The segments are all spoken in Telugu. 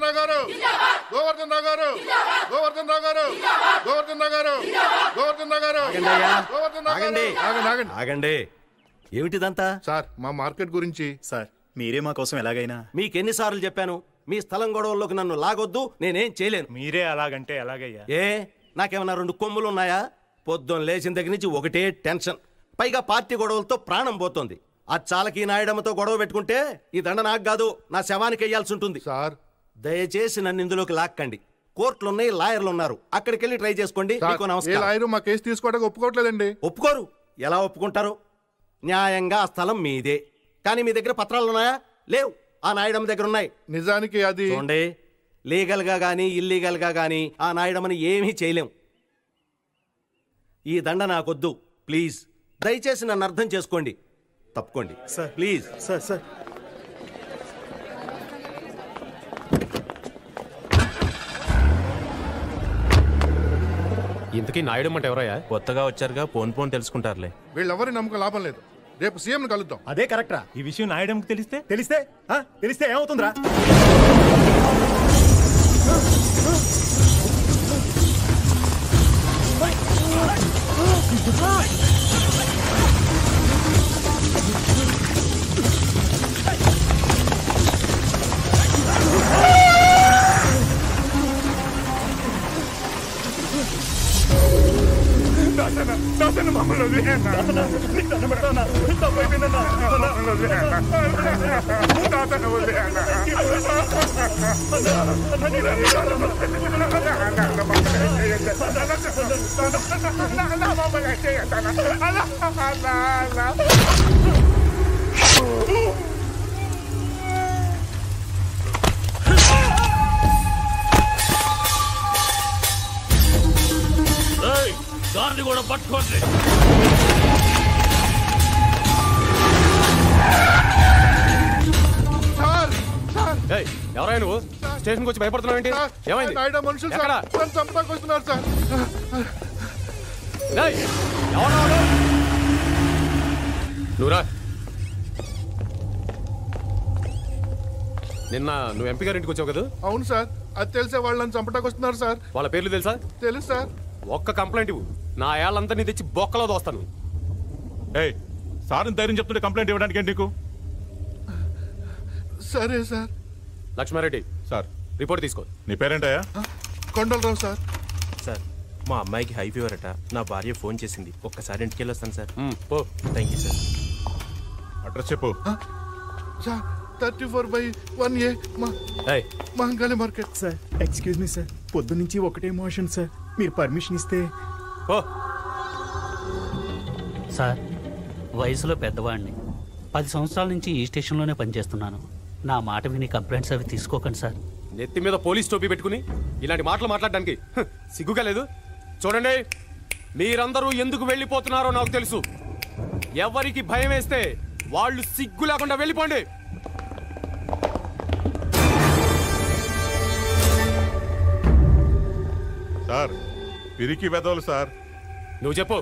గోవర్ధన్ రావు గారు, గోవర్ధన్ రావు గారు, గోవర్ధన్ రావు గారు, గోవర్ధన్ రావు గారు, గోవర్ధన్ రావు గారు, గోవర్ధన్ రావు గారు. ఆగండి. ఏమిటిదంతా? సార్ మా మార్కెట్ గురించి. సార్ మీరే మా కోసం ఎలాగైనా. మీకెన్నిసార్లు చెప్పాను మీ స్థలం గొడవల్లోకి నన్ను లాగొద్దు, నేనేం చేయలేను. మీరే అలాగంటే ఎలాగయ్యా? నాకేమన్నా 2 కొమ్ములు ఉన్నాయా? పొద్దున్న లేచిన దగ్గర నుంచి ఒకటే టెన్షన్, పైగా పార్టీ గొడవలతో ప్రాణం పోతుంది. ఆ చాలకి నాయడమ్మతో గొడవ పెట్టుకుంటే ఈ దండ నాకు కాదు, నా శవానికి వెయ్యాల్సి ఉంటుంది. సార్ దయచేసి నన్ను ఇందులోకి లాక్కండి. కోర్టులున్నాయి, లాయర్లు ఉన్నారు, అక్కడికి వెళ్ళి ట్రై చేసుకోండి. లాయర్ మా కేసు తీసుకోవడానికి ఒప్పుకోవట్లేదండి. ఒప్పుకోరు? ఎలా ఒప్పుకుంటారు? న్యాయంగా ఆ స్థలం మీదే, కానీ మీ దగ్గర పత్రాలు ఉన్నాయా? లేవు. ఆ నాయడమ్మ దగ్గర ఉన్నాయి. నిజానికి అది చూడండి, లీగల్ గా గానీ ఇల్లీగల్ గా గానీ ఆ నాయడమ్మని ఏమీ చేయలేం. ఈ దండ నాకొద్దు, ప్లీజ్. దయచేసి నన్ను అర్థం చేసుకోండి. తప్పుకోండి సార్, ప్లీజ్. సార్ ఇంతకీ నాయుడు అంటే ఎవరయ్యా? కొత్తగా వచ్చారుగా, పోన్ తెలుసుకుంటారులే. వీళ్ళెవరి నమ్మకం లాభం లేదు. రేపు సీఎం కలుద్దాం. అదే కరెక్టరా? ఈ విషయం నాయుడుకి తెలిస్తే ఏమవుతుందిరా? దాన్ని కూడా పట్టుకోండి. ఎవరైనా నువ్వు స్టేషన్ వచ్చి భయపడుతున్నావు ఏంటి? ఏమైంది? మనుషులు చంపడానికి వస్తున్నారు సార్. నువ్వురా. నిన్న నువ్వు ఎంపీ గారి ఇంటికి వచ్చావు కదా? అవును సార్, అది తెలిసే వాళ్ళు నన్ను చంపడానికి వస్తున్నారు సార్. వాళ్ళ పేర్లు తెలుసా? తెలుసు సార్. ఒక్క కంప్లైంట్ ఇవ్వు, నా ఏళ్ళందరినీ తెచ్చి బొక్కలో దోస్తాను. సార్ ధైర్యం చెప్తుంటే కంప్లైంట్ ఇవ్వడానికి ఏంటి నీకు? సరే సార్. లక్ష్మారెడ్డి సార్, రిపోర్ట్ తీసుకో. నీ పేరేంటయ్యా? కొండలరావు సార్. సార్, మా అమ్మాయికి హై ఫీవర్ అట. నా భార్య ఫోన్ చేసింది, ఒక్కసారి ఇంటికి వెళ్ళొస్తాను sir. Thank you sir. Address చెప్పు. Sir 34/1A Mahankali market. Sir excuse me sir, పొద్దు నుంచి ఒకటే మోషన్ సార్. మీరు పర్మిషన్ ఇస్తే. సార్, వయసులో పెద్దవాడిని, 10 సంవత్సరాల నుంచి ఈ స్టేషన్లోనే పనిచేస్తున్నాను. నా మాట విని కంప్లైంట్స్ అవి తీసుకోకండి సార్. నెత్తి మీద పోలీస్ టోపీ పెట్టుకుని ఇలాంటి మాటలు మాట్లాడడానికి సిగ్గుగా లేదు? చూడండి, మీరందరూ ఎందుకు వెళ్ళిపోతున్నారో నాకు తెలుసు. ఎవరికి భయం వేస్తే వాళ్ళు సిగ్గు లేకుండా వెళ్ళిపోండి. సార్, పిరికి వెదవులు సార్. నువ్వు చెప్పు.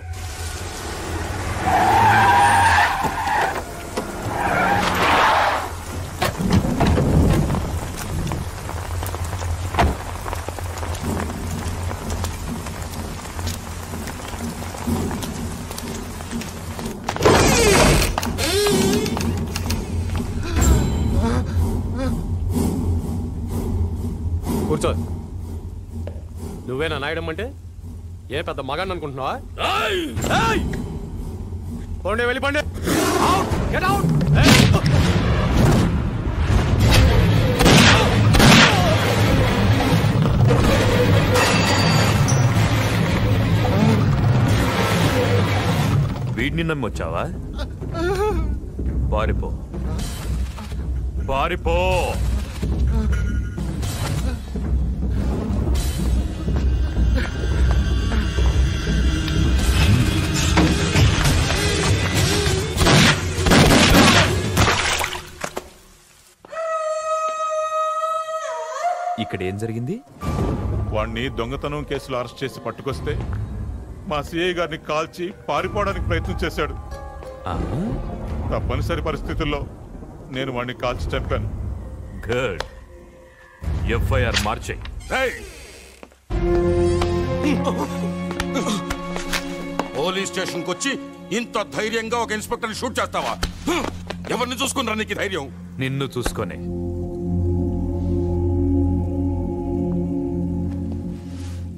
కూర్చో. నువ్వేనా నాయడం అంటే? ఏ పెద్ద మగాన్ని అనుకుంటున్నావా? పోండి, వెళ్ళిపోండి. వీడిని నమ్మొచ్చావా? పారిపో, పారిపో. ఇక్కడ ఏం జరిగింది? వాణ్ణి దొంగతనం కేసులో అరెస్ట్ చేసి పట్టుకొస్తే మా సిఐ గారిని కాల్చి పారిపోవడానికి ప్రయత్నం చేశాడు. తప్పనిసరి పరిస్థితుల్లో నేను వాణ్ణి కాల్చి చంపాను. గుడ్. ఎఫ్ఐఆర్ మార్చేయి. పోలీస్ స్టేషన్కి వచ్చి ఇంత ధైర్యంగా ఒక ఇన్స్పెక్టర్ని షూట్ చేస్తావా? ఎవరిని చూసుకున్నారా నీకు ధైర్యం? నిన్ను చూసుకొని.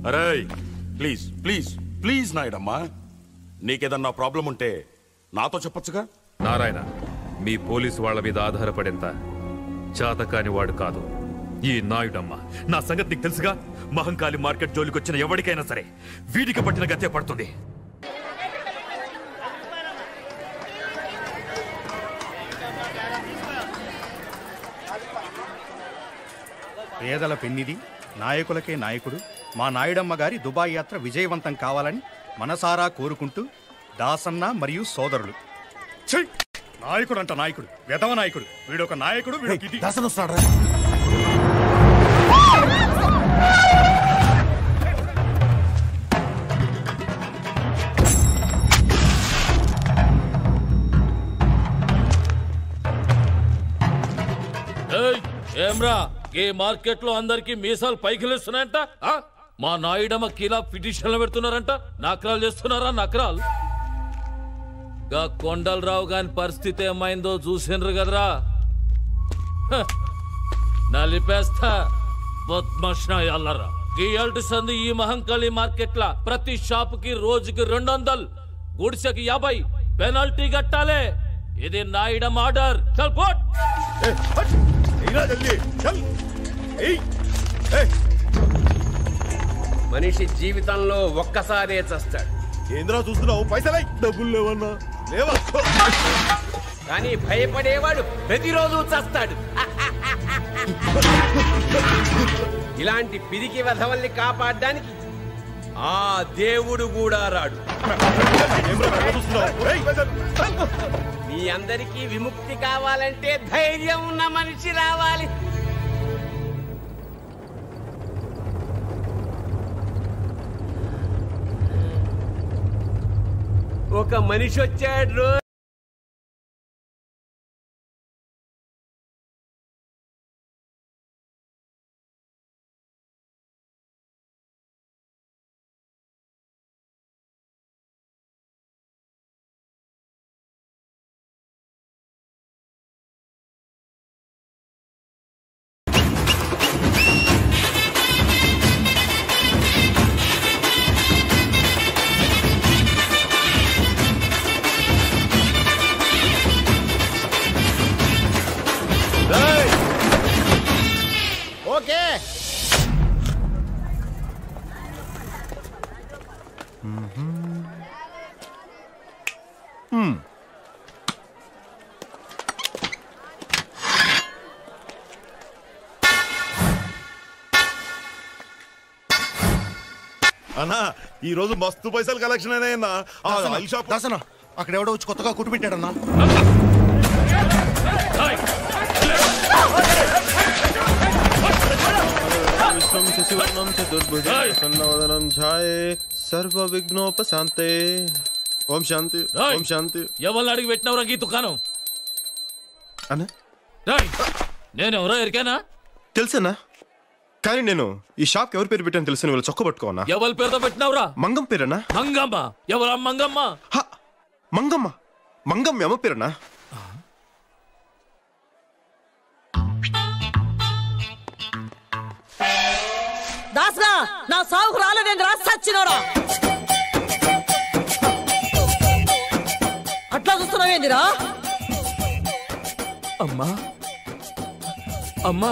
అరే ప్లీజ్ ప్లీజ్ ప్లీజ్ నాయుడమ్మా, నీకేదన్నా ప్రాబ్లం ఉంటే నాతో చెప్పొచ్చుగా. నారాయణ, మీ పోలీసు వాళ్ళ మీద ఆధారపడేంత చాతకాని వాడు కాదు ఈ నాయుడమ్మ. నా సంగతి నీకు తెలుసుగా. మహంకాళి మార్కెట్ జోలికి వచ్చిన ఎవరికైనా సరే వీడికి పట్టిన గతే పడుతుంది. పేదల పెన్నిది, నాయకులకే నాయకుడు మా నాయుడమ్మ గారి దుబాయ్ యాత్ర విజయవంతం కావాలని మనసారా కోరుకుంటూ దాసన్న మరియు సోదరులు. నాయకుడు అంట నాయకుడు, వెధవ నాయకుడు, వీడొక నాయకుడు. దాసన్ వస్తాడు. ఏమ్రా, ఈ మార్కెట్ లో అందరికి మీసాలు పైకిలేస్తున్నాయంట. మా నాయుడమ్మ కీలా పిటిషన్లు పెడుతున్నారంట. నకరాలు చేస్తున్నారా? నకరాలు. గా కొండలరావు గాని పరిస్థితి ఏమైందో చూసిండ్రు కదరా. నలిపేస్తా బద్మాష్నాయాలరా. గీయాల్టి సంది ఈ మహంకాళి మార్కెట్ లా ప్రతి షాప్ కి రోజుకి 200, గుడిసెకి 50 పెనాల్టీ కట్టాలే. ఇది నాయుడమ్మ ఆర్డర్. చల్ పోట్. మనిషి జీవితంలో ఒక్కసారే చస్తాడు. ఏంద్రా చూస్తున్నావు? పైసలై డబ్బులు లేవన్నా లేవా? కానీ భయపడేవాడు ప్రతిరోజు చస్తాడు. ఇలాంటి పిరికి వెధవల్ని కాపాడడానికి ఆ దేవుడు కూడా రాడు. మీ అందరికీ విముక్తి కావాలంటే ధైర్యం ఉన్న మనిషి రావాలి. ఒక మనిషి వచ్చాడు. ఓకే. అన్నా ఈ రోజు మస్తు పైసలు కలెక్షన్ అయినా. దాసన అక్కడ ఎవడో వచ్చి కొత్తగా కుట్టు పెట్టాడన్నా. సర్వ విఘ్నోపశాంతే. ఓం శాంతి, ఓం శాంతి. ఎవరిని అడిగి పెట్టినవరా ఈ దుకాణం? అన్నా నేనెవరో ఎరికేనా? తెలుసన్నా, కానీ నేను ఈ షాప్ ఎవరి పేరు పెట్టాను తెలుసు. వీళ్ళు చొక్క పట్టుకోనా? ఎవరి పేరుతో పెట్టినవరా? మంగం పేరన్నా. మంగమ్మ? ఎవరా మంగమ్మ? మంగమ్మ. మంగమ్మ అమ్మ పేరన్నా. దాసనా, నా సాగుకు రాలేదేంద్ర సచ్చినోడా. అట్లా చూస్తున్నావేందిరా? అమ్మా అమ్మా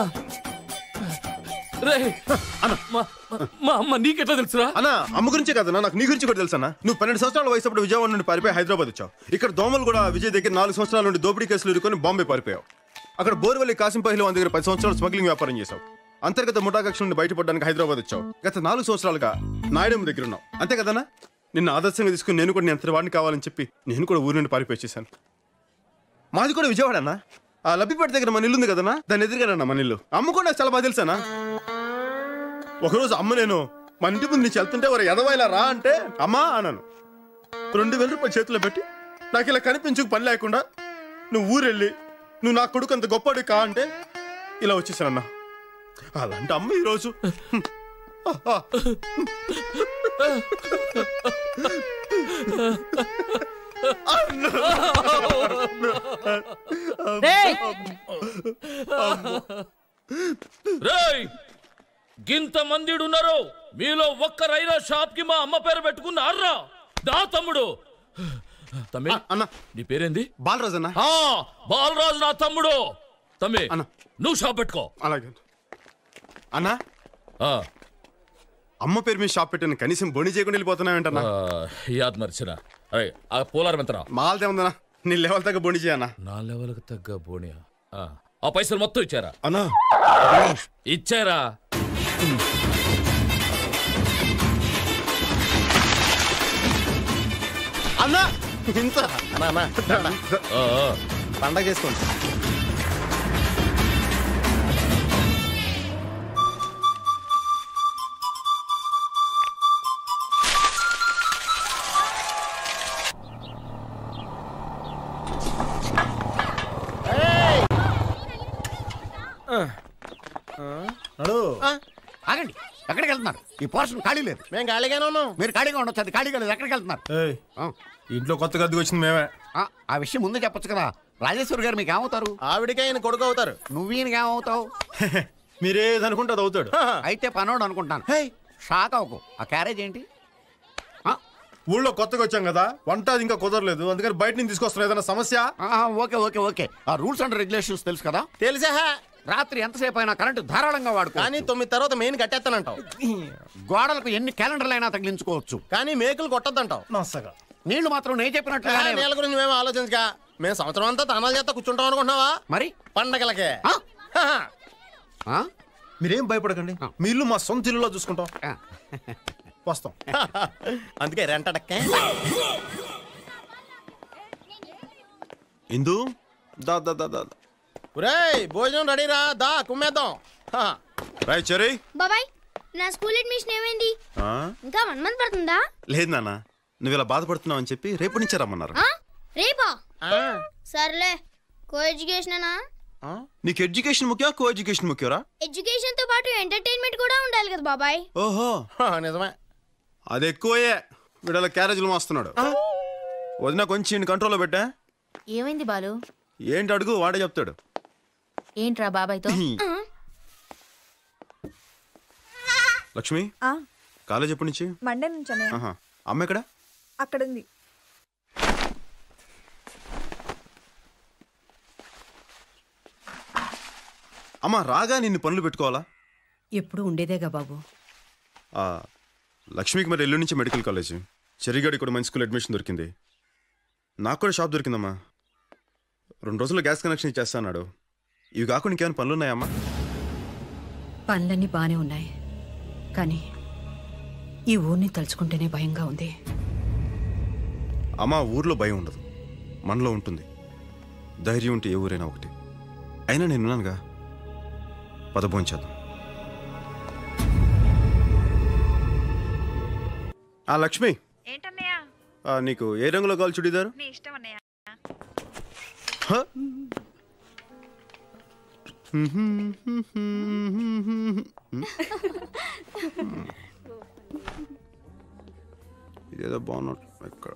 మా అమ్మ నీకెట్లా తెలుసురా? అన్నా అమ్మ గురించే కదన్నా, నాకు నీ గురించి కూడా తెలుసన్నా. నువ్వు 12 సంవత్సరాల వయసు అప్పుడు విజయవాడ నుండి పారిపోయి హైదరాబాద్ వచ్చావు. ఇక్కడ దోమలు కూడా విజయ్ దగ్గర 4 సంవత్సరాల నుండి దోపిడీ కేసులు ఇరుకొని బాంబే పారిపోయావు. అక్కడ బోర్వెల్లి కాసింపహిలో వాళ్ళ దగ్గర 10 సంవత్సరాలు స్మగ్లింగ్ వ్యాపారం చేశావు. అంతర్గత ముఠాకక్ష నుండి బయటపడడానికి హైదరాబాద్ వచ్చావు. గత 4 సంవత్సరాలుగా నాయుడమ్మ దగ్గర ఉన్నావు. అంతే కదన్నా? నిన్ను ఆదర్శంగా తీసుకుని నేను కూడా నీ అంతటి వాడిని కావాలని చెప్పి నేను కూడా ఊరి నుండి పారిపోయి వచ్చేసాను. మాది కూడా విజయవాడ అన్న. ఆ లబ్బిపేట దగ్గర మన ఇల్లు ఉంది కదన్నా, దాన్ని ఎదురుగానన్నా మన ఇల్లు. అమ్మ కూడా నాకు చాలా బాగా తెలుసానా. ఒకరోజు అమ్మ నేను మన ఇంటి ముందు నుంచి వెళ్తుంటే ఒక ఎదవాయిలా రా అంటే అమ్మా అన్నాను. 2000 రూపాయలు చేతిలో పెట్టి నాకు ఇలా కనిపించుకు పని లేకుండా నువ్వు ఊరెళ్ళి నువ్వు నా కొడుకు అంత గొప్పడు కా అంటే ఇలా వచ్చేసానన్నా. అలాంటి అమ్మ ఈరోజు రేయ్ గింత మందిడున్నారు, మీలో ఒక్కరైనా షాప్ కి మా అమ్మ పేరు పెట్టుకున్నారా? దా తమ్ముడు. తమ్మి అన్న, నీ పేరేంది? బాలరాజు అన్న. బాలరాజు నా తమ్ముడు. తమ్మి నువ్వు షాప్ పెట్టుకో. అలాగే అన్నా. అమ్మ పేరు మీద షాప్ పెట్టాను, కనీసం బొని చేయకుండా వెళ్ళిపోతున్నావేంటన్నా? యాద్ మర్చినా. అరే ఆ పోలారం ఎంతరా? మాల్దే ఉందన్నా, నీ లెవెల్ తగ్గ బొని చేయన్నా. నా లెవెల్కి తగ్గ బోనియా? ఆ పైసలు మొత్తం ఇచ్చారా? అన్నా ఇచ్చారా? అన్నా ఇంత పండగ చేసుకోండి. ఆగండి, ఎక్కడికి వెళ్తున్నారు? ఈ పోర్షన్ ఖాళీ లేదు. మేము ఖాళీగానే ఉన్నాం. మీరు ఖాళీగా ఉండొచ్చు, అది ఖాళీగా లేదు. ఎక్కడికి వెళ్తున్నారు? ఇంట్లో కొత్తగా అద్దెకి వచ్చింది మేమే. ఆ విషయం ముందే చెప్పొచ్చు కదా. రాజేశ్వరి గారు మీకు ఏమవుతారు? ఆవిడికి ఆయన కొడుకు అవుతారు. నువ్వు ఈయనకి ఏమవుతావు? మీరేదనుకుంటే అది అవుతాడు. అయితే పనోడు అనుకుంటాను. షాక్ అవ్వకు. ఆ క్యారేజ్ ఏంటి? ఊళ్ళో కొత్తగా వచ్చాం కదా, వంట అది ఇంకా కుదరలేదు, అందుకని బయట నుంచి తీసుకొస్తాం. ఏదైనా సమస్య? Okay okay okay. ఆ రూల్స్ అండ్ రెగ్యులేషన్స్ తెలుసు కదా? తెలుసా? రాత్రి ఎంతసేపు అయినా కరెంటు ధారాళంగా వాడుకో. కానీ 9 తర్వాత మెయిన్ కట్టేస్తానంటావు. గోడలకు ఎన్ని క్యాలెండర్లు అయినా తగిలించుకోవచ్చు, కానీ మేకులు కొట్టద్దంటావు. నీళ్లు మాత్రం నేను చెప్పినట్లు. నీళ్ళ గురించి మేము ఆలోచించగా మేము సంవత్సరం అంతా తానాలు చేస్తా కూర్చుంటాం అనుకుంటున్నావా? మరి పండగలకే. మీరేం భయపడకండి, మీ ఇల్లు మా సొంత ఇల్లులో చూసుకుంటాం. వస్తాం. అందుకే రెంటడక్కే. ఇందు దా దా దా దా. ఒరేయ్ భోజనం రెడీ రా, దా కుమ్మేద్దాం. రాయ్ చెరీ. బాబాయ్ నా స్కూల్ అడ్మిషన్ ఏమైంది? ఇంకా 1 మంత్ పడుతుందా? లేదు నాన్న, నువ్వు ఇలా బాధపడుతున్నావు అని చెప్పి రేపు నుంచి రమ్మన్నారు. రేపా? సర్లే. కో ఎడ్యుకేషనేనా? నీకు ఎడ్యుకేషన్ ముఖ్యం, కో ఎడ్యుకేషన్ ముఖ్యరా? ఎడ్యుకేషన్ తో పాటు ఎంటర్టైన్మెంట్ కూడా ఉండాలి కదా బాబాయ్. ఓహో నిజమే. అది ఎక్కువే. వీడలా క్యారేజ్లు మోస్తున్నాడు. వదిన కొంచెం కంట్రోల్లో పెట్టా. ఏమైంది బాలు? ఏంటి అడుగు, వాడే చెప్తాడు. ఏంట్రా బాబాయ్తో? లక్ష్మి కాలేజ్ ఎప్పటి నుంచి? మండే నుంచి. అమ్మ ఎక్కడ? అక్కడ ఉంది. అమ్మా రాగా నిన్ను పనులు పెట్టుకోవాలా? ఎప్పుడు ఉండేదేగా బాబు. లక్ష్మికి మరి ఎల్లుండి నుంచి మెడికల్ కాలేజ్, చెరిగాడి కూడా మంచి స్కూల్ అడ్మిషన్ దొరికింది. నాకు కూడా షాప్ దొరికిందమ్మా. 2 రోజుల్లో గ్యాస్ కనెక్షన్ ఇచ్చేస్తా అన్నాడు. ఇవి కాకుండా ఇంకేమైనా పనులు ఉన్నాయమ్మా? పనులన్నీ బాగానే ఉన్నాయి, కానీ ఈ ఊరిని తలుచుకుంటేనే భయంగా ఉంది. అమ్మా ఊర్లో భయం ఉండదు, మనలో ఉంటుంది. ధైర్యం ఉంటే ఏ ఊరైనా ఒకటి. అయినా నేనున్నానుగా, పదభోంచేద్దాం. లక్ష్మి నీకు ఏ రంగులో కావాలి చుడీదారు? ఇదేదో బాగున్నట్టు ఎక్కడ.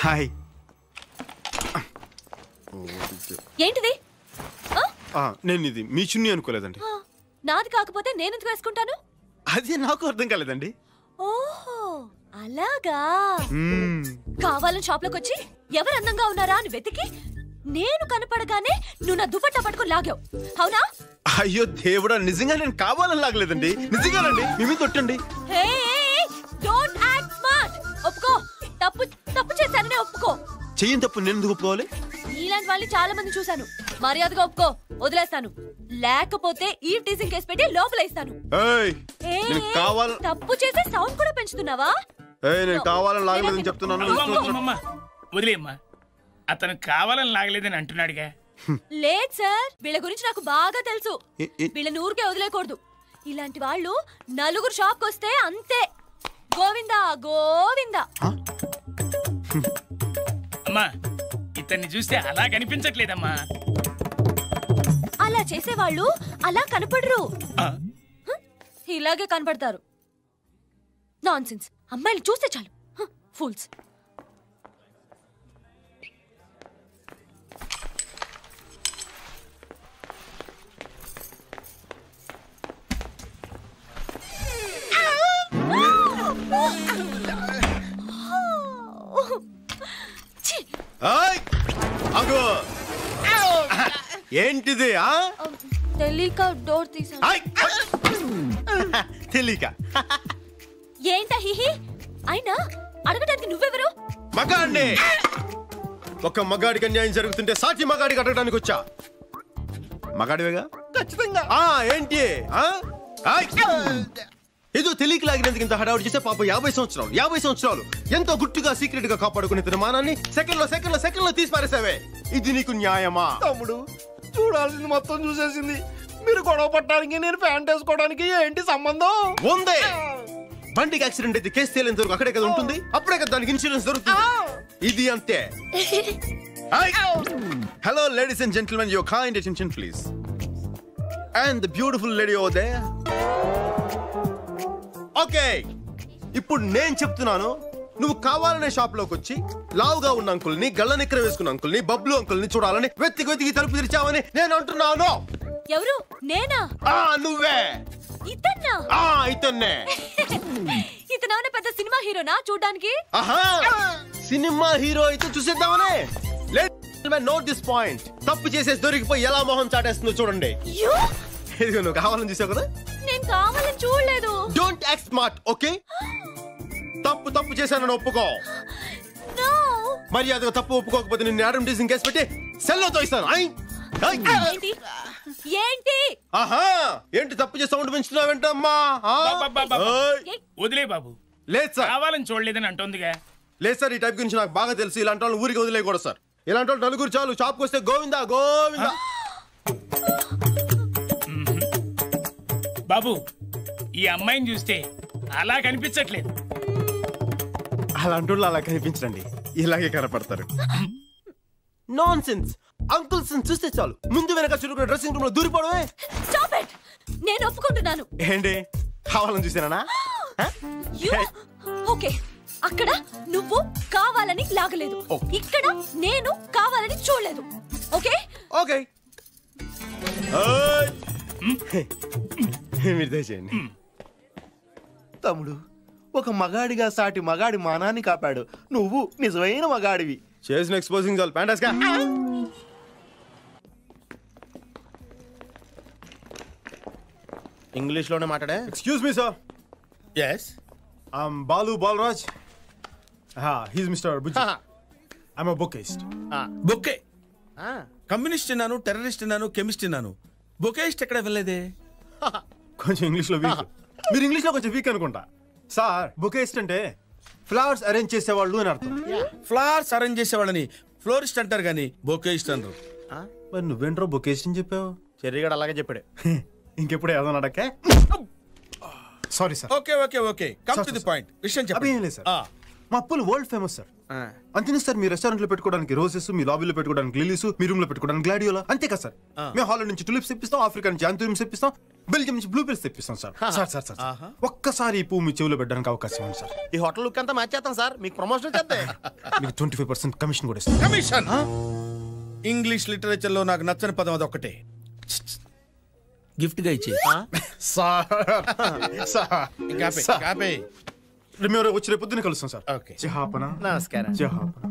హాయ్. ఏంటిది? నేను ఇది మీ చున్నీ అనుకోలేదండి. నాది కాకపోతే నేనెందుకు వేసుకుంటాను? అది నాకు అర్థం కాలేదండి. ఓహో అలాగా. కావాలని షాప్ లోకి వచ్చి ఎవరు అందంగా ఉన్నారా అని వెతికి నేను కనపడగానే నువ్వు నా దుపట్టా పట్టుకుని లాగావు, అవునా? అయ్యో దేవుడా, నిజంగా నేను కావాలని లాగలేదండి. నిజంగానండి, మీ మీద కొట్టండి. Don't act smart. ఒప్పుకో, తప్పు చేశాననే ఒప్పుకో. చెయ్యని తప్పు నేను ఎందుకు ఒప్పుకోవాలి? నీలాంటి వాళ్ళని చాలా మంది చూశాను. మర్యాదగా ఒప్పుకో, వదిలేస్తాను. లేకపోతే ఈ టీజింగ్ కేసు పెట్టి లోపల ఇస్తాను. తప్పు చేసి సౌండ్ కూడా పెంచుతున్నావా? నేను కావాలని లాగలేదని చెప్తున్నాను. వదిలేమ్మా, అతను కావాలని లాగలేదని అంటున్నాడుగా. లేదు సార్, వీళ్ళ గురించి నాకు బాగా తెలుసు. వీళ్ళని ఊరికే వదిలేకూడదు. ఇలాంటి వాళ్ళు నలుగురు షాప్ వస్తే అంతే, గోవిందా గోవిందా. అమ్మా, ఇతన్ని చూస్తే అలా కనిపించట్లేదమ్మా. అలా చేసేవాళ్ళు అలా కనపడరు, ఇలాగే కనపడతారు. నాన్సెన్స్. అమ్మాయిలు చూస్తే చాలు, ఫూల్స్. ఏంటిది? తెలియక డోర్ తీసా. తెలియక ఏంటా హిహి? అయినా అడగడానికి నువ్వెవరు? మగాడిని. ఒక మగాడికి అన్యాయం జరుగుతుంటే సాటి మగాడికి అడగడానికి వచ్చా. మగాడివేగా? ఖచ్చితంగా. ఏంటి ఏదో తెలియక లాగినందుకు ఇంత హడావుడి చేస్తే పాప 50 సంవత్సరాలు ఎంతో గుట్టుగా సీక్రెట్ గా కాపాడుకునే తిరుమానాన్ని సెకండ్ లో తీసి పారేసావే. ఇది నీకు న్యాయమా? తమ్ముడు, చూడాల్సింది మొత్తం చూసేసింది. మీరు గొడవ పట్టడానికి నేను ప్యాంట్ వేసుకోవడానికి ఏంటి సంబంధం? ఉందే. బండికి యాక్సిడెంట్ అయితే కేసు తేలేంత వరకు అక్కడే కదా ఉంటుంది, అప్పుడే కదా దానికి ఇన్సూరెన్స్ దొరుకుతుంది. ఇది అంతే. Hello ladies and gentlemen, your kind attention please. And the beautiful lady over there. Okay, ఇప్పుడు నేను చెప్తున్నాను. నువ్వు కావాలనే షాప్ లోకి వచ్చి లావుగా ఉన్న అంకుల్ని, గళ్ళ నిక్కర వేసుకున్న అంకుల్ని, బబ్లు అంకుల్ని చూడాలని వెతికి తలుపు తెరిచావని నేను అంటున్నాను. ఎవరు? నేనా? నువ్వే. ఇతన్నే. ఇతను పెద్ద సినిమా హీరోనా చూడ్డానికి? సినిమా హీరో అయితే చూసేద్దామనే. Note this point. తప్పు చేసేసి దొరికిపోయి ఎలా మొహం చాటేస్తుందో చూడండి. ఇదిగో నువ్వు కావాలని చూసావు కదా. నేను కావాలని చూడలేదు. Don't act smart, okay? తప్పు చేశానని ఒప్పుకో. మరి అది తప్పు ఒప్పుకోకపోతే నిన్ను యాడమ్ టీజింగ్ కేసు పెట్టి సెల్లో తోయిస్తాను. ఏంటి తప్పు చేసి సౌండ్ పెంచుతున్నావేంటమ్మా? వదిలే బాబు. లేదు సార్, కావాలని చూడలేదని అంటోందిగా. లేదు సార్, ఈ టైప్ గురించి నాకు బాగా తెలుసు. ఇలాంటి వాళ్ళు ఊరికి వదిలేయకూడదు సార్. ఇలాంటి వాళ్ళు నలుగురు చాలు. షాప్కి వస్తే గోవిందా గోవిందా. బాబు, ఈ అమ్మాయిని చూస్తే అలా కనిపించట్లేదు. అలాంటి వాళ్ళు అలా కనిపించండి, ఇలాగే కనపడతారు. Non sense. అంకుల్స్ చూస్తే చాలు ముందు వెనక చురుకున్న డ్రెస్సింగ్ రూమ్ లో దూరిపోవడమే. నేను ఒప్పుకుంటున్నాను. ఏంటి కావాలని చూసానా? ఓకే, అక్కడ నువ్వు కావాలని లాగలేదు, ఇక్కడ నేను కావాలని చూడలేదు. ఓకే ఓకే మీరు దయచేయండి. తమ్ముడు, ఒక మగాడిగా సాటి మగాడి మానాన్ని కాపాడు. నువ్వు నిజమైన మగాడివి. చేసిన ఎక్స్పోజింగ్ చాలు. ప్యాంటాస్కా ఇంగ్లీష్ లోనే మాట్లాడే. Excuse me sir. yes I'm Balu Balraj. He's Mr. Bujji. I'm a bookist. Bouquet. Communist అన్నాను, టెర్రరిస్ట్ అన్నాను, కెమిస్ట్ అన్నాను. బొకేస్ట్ ఎక్కడ వెళ్ళలేదే. కొంచెం ఇంగ్లీష్ లో వీక్. మీరు ఇంగ్లీష్ లో కొంచెం వీక్ అనుకుంటా. సార్, బొకేస్ట్ అంటే ఫ్లవర్స్ అరేంజ్ చేసేవాళ్ళు అని అర్థం. ఫ్లవర్స్ అరేంజ్ చేసేవాళ్ళని ఫ్లోరిస్ట్ అంటారు కానీ బొకేస్ట్ అంటారు. మరి నువ్వేంట్రో బొకేస్ట్ అని చెప్పావు? చెర్రీగాడు అలాగే చెప్పాడు. ఇంకెప్పుడు ఏదో నడకే. Sorry sir. Okay okay okay, come to the point. విషయం చెప్పండి సార్. మా అప్పులు వరల్డ్ ఫేమస్ సార్. అంతేనా సార్? మీ రెస్టారెంట్ లో పెట్టుకోవడానికి రోజెస్, మీ లాబీలో పెట్టుకోవడానికి లిలీస్, మీ రూమ్ లో పెట్టుకోవడానికి గ్లాడియోలా, అంతే కదా సార్? మేము హాలండ్ నుంచి టులిప్స్ తెప్పిస్తాం, ఆఫ్రికా నుంచి యాంథూరియం తెప్పిస్తాం, బెల్జియం నుంచి బ్లూబెర్రీస్ తెప్పిస్తాం సార్. సార్ సార్ సార్ ఒక్కసారి ఈ పువ్వు మీ చెవులో పెట్టడానికి అవకాశం ఉంది సార్. ఈ హోటల్ లుక్ అంతా మార్చేస్తాం సార్, మీకు ప్రమోషన్ చేస్తే మీకు 25% కమిషన్ కూడా ఇస్తాం. కమిషన్? ఇంగ్లీష్ లిటరేచర్ లో నాకు నచ్చని పదం అది ఒక్కటే. గిఫ్ట్ గా ఇచ్చే మేము వచ్చి రేపు పొద్దున్న కలుస్తాం సార్. ఓకే, జహాపన. నమస్కారం. జహాపన.